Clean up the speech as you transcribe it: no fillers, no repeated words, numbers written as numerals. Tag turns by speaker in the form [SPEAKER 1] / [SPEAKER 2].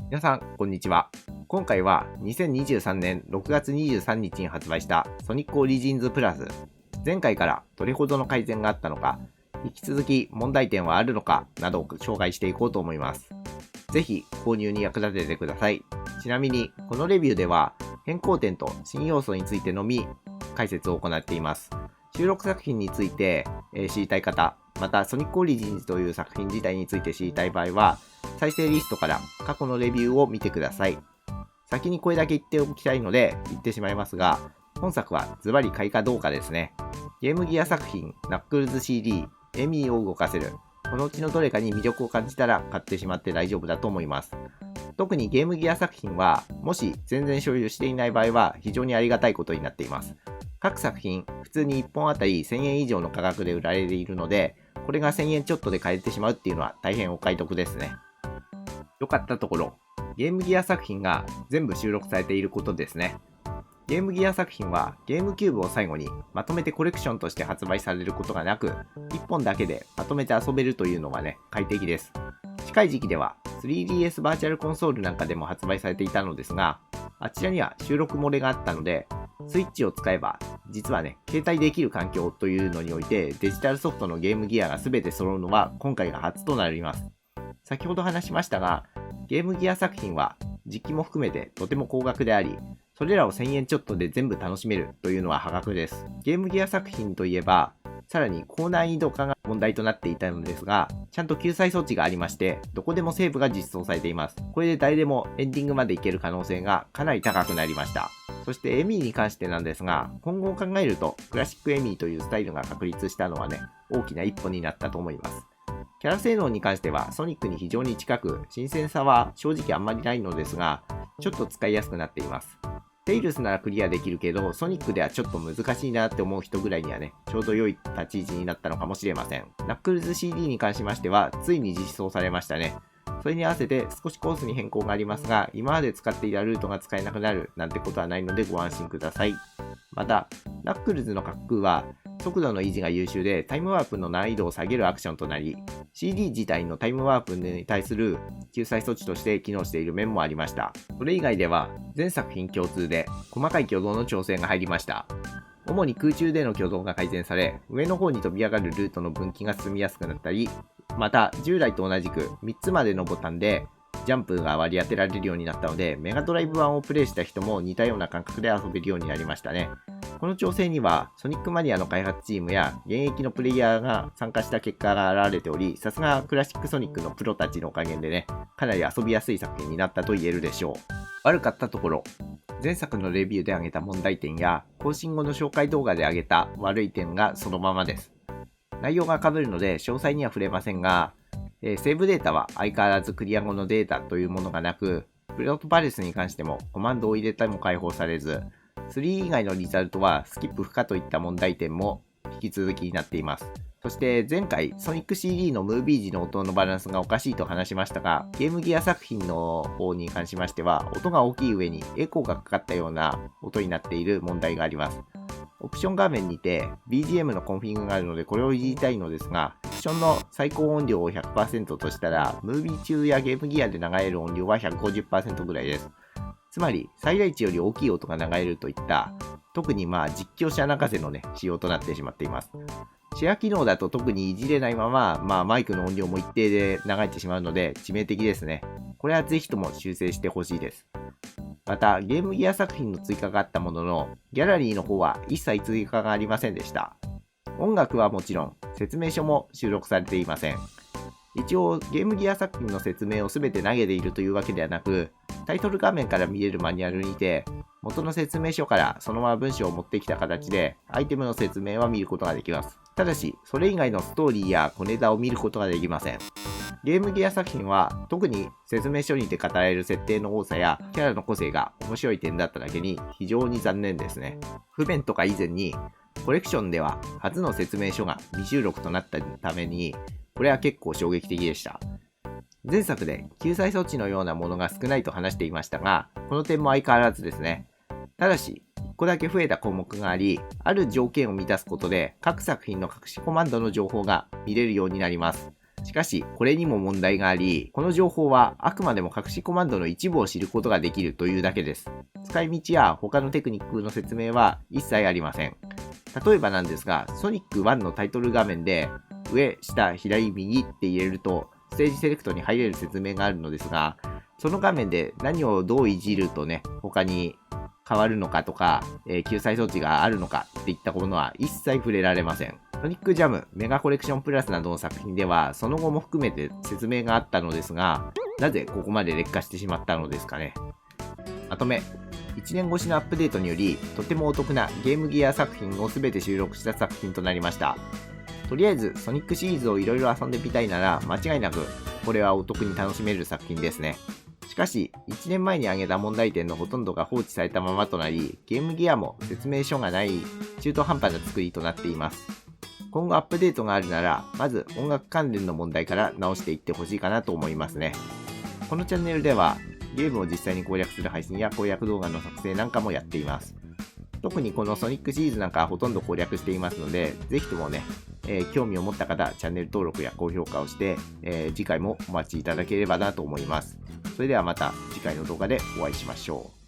[SPEAKER 1] 皆さん、こんにちは。今回は2023年6月23日に発売したソニックオリジンズプラス。前回からどれほどの改善があったのか、引き続き問題点はあるのかなどを紹介していこうと思います。ぜひ購入に役立ててください。ちなみに、このレビューでは変更点と新要素についてのみ解説を行っています。収録作品について知りたい方、またソニックオリジンズという作品自体について知りたい場合は、再生リストから過去のレビューを見てください。先にこれだけ言っておきたいので言ってしまいますが、本作はズバリ買いかどうかですね。ゲームギア作品、ナックルズ CD、エミーを動かせる。このうちのどれかに魅力を感じたら買ってしまって大丈夫だと思います。特にゲームギア作品は、もし全然所有していない場合は非常にありがたいことになっています。各作品、普通に1本あたり1000円以上の価格で売られているので、これが1000円ちょっとで買えてしまうっていうのは大変お買い得ですね。良かったところ、ゲームギア作品が全部収録されていることですね。ゲームギア作品はゲームキューブを最後にまとめてコレクションとして発売されることがなく、1本だけでまとめて遊べるというのがね、快適です。近い時期では 3DS バーチャルコンソールなんかでも発売されていたのですが、あちらには収録漏れがあったので、スイッチを使えば実はね、携帯できる環境というのにおいてデジタルソフトのゲームギアが全て揃うのは今回が初となります。先ほど話しましたが、ゲームギア作品は実機も含めてとても高額であり、それらを1000円ちょっとで全部楽しめるというのは破格です。ゲームギア作品といえば、さらに高難易度化が問題となっていたのですが、ちゃんと救済措置がありまして、どこでもセーブが実装されています。これで誰でもエンディングまでいける可能性がかなり高くなりました。そしてエミーに関してなんですが、今後を考えるとクラシックエミーというスタイルが確立したのはね、大きな一歩になったと思います。キャラ性能に関してはソニックに非常に近く、新鮮さは正直あんまりないのですが、ちょっと使いやすくなっています。テイルスならクリアできるけど、ソニックではちょっと難しいなって思う人ぐらいにはね、ちょうど良い立ち位置になったのかもしれません。ナックルズ CD に関しましては、ついに実装されましたね。それに合わせて少しコースに変更がありますが、今まで使っていたルートが使えなくなるなんてことはないのでご安心ください。また、ナックルズの滑空は、速度の維持が優秀でタイムワープの難易度を下げるアクションとなり、CD 自体のタイムワープに対する救済措置として機能している面もありました。それ以外では全作品共通で細かい挙動の調整が入りました。主に空中での挙動が改善され、上の方に飛び上がるルートの分岐が進みやすくなったり、また従来と同じく3つまでのボタンでジャンプが割り当てられるようになったので、メガドライブ版をプレイした人も似たような感覚で遊べるようになりましたね。この調整には、ソニックマニアの開発チームや現役のプレイヤーが参加した結果が現れており、さすがクラシックソニックのプロたちのおかげでね、かなり遊びやすい作品になったと言えるでしょう。悪かったところ、前作のレビューで挙げた問題点や、更新後の紹介動画で挙げた悪い点がそのままです。内容が被るので詳細には触れませんが、セーブデータは相変わらずクリア後のデータというものがなく、プロトパレスに関してもコマンドを入れても解放されず、3以外のリザルトはスキップ不可といった問題点も引き続きになっています。そして前回ソニック CD のムービー時の音のバランスがおかしいと話しましたが、ゲームギア作品の方に関しましては音が大きい上にエコーがかかったような音になっている問題があります。オプション画面にて BGM のコンフィグがあるのでこれをいじりたいのですが、オプションの最高音量を 100% としたら、ムービー中やゲームギアで流れる音量は 150% ぐらいです。つまり最大値より大きい音が流れるといった、特に実況者泣かせのね、仕様となってしまっています。シェア機能だと特にいじれないまま、マイクの音量も一定で流れてしまうので致命的ですね。これはぜひとも修正してほしいです。また、ゲームギア作品の追加があったものの、ギャラリーの方は一切追加がありませんでした。音楽はもちろん、説明書も収録されていません。一応、ゲームギア作品の説明を全て投げているというわけではなく、タイトル画面から見れるマニュアルにて、元の説明書からそのまま文章を持ってきた形で、アイテムの説明は見ることができます。ただし、それ以外のストーリーや小ネタを見ることができません。ゲームギア作品は特に説明書にて語られる設定の多さやキャラの個性が面白い点だっただけに非常に残念ですね。不便とか以前にコレクションでは初の説明書が未収録となったためにこれは結構衝撃的でした。前作で救済措置のようなものが少ないと話していましたが、この点も相変わらずですね。ただし、1個だけ増えた項目があり、ある条件を満たすことで各作品の隠しコマンドの情報が見れるようになります。しかし、これにも問題があり、この情報はあくまでも隠しコマンドの一部を知ることができるというだけです。使い道や他のテクニックの説明は一切ありません。例えばなんですが、ソニック1のタイトル画面で、上、下、左、右って入れると、ステージセレクトに入れる説明があるのですが、その画面で何をどういじるとね、他に変わるのかとか、救済装置があるのかっていったものは一切触れられません。ソニックジャム、メガコレクションプラスなどの作品では、その後も含めて説明があったのですが、なぜここまで劣化してしまったのですかね。まとめ。1年越しのアップデートにより、とてもお得なゲームギア作品を全て収録した作品となりました。とりあえず、ソニックシリーズをいろいろ遊んでみたいなら、間違いなく、これはお得に楽しめる作品ですね。しかし、1年前に挙げた問題点のほとんどが放置されたままとなり、ゲームギアも説明書がない中途半端な作りとなっています。今後アップデートがあるなら、まず音楽関連の問題から直していってほしいかなと思いますね。このチャンネルでは、ゲームを実際に攻略する配信や攻略動画の作成なんかもやっています。特にこのソニックシリーズなんかはほとんど攻略していますので、ぜひともね、興味を持った方、チャンネル登録や高評価をして、次回もお待ちいただければなと思います。それではまた次回の動画でお会いしましょう。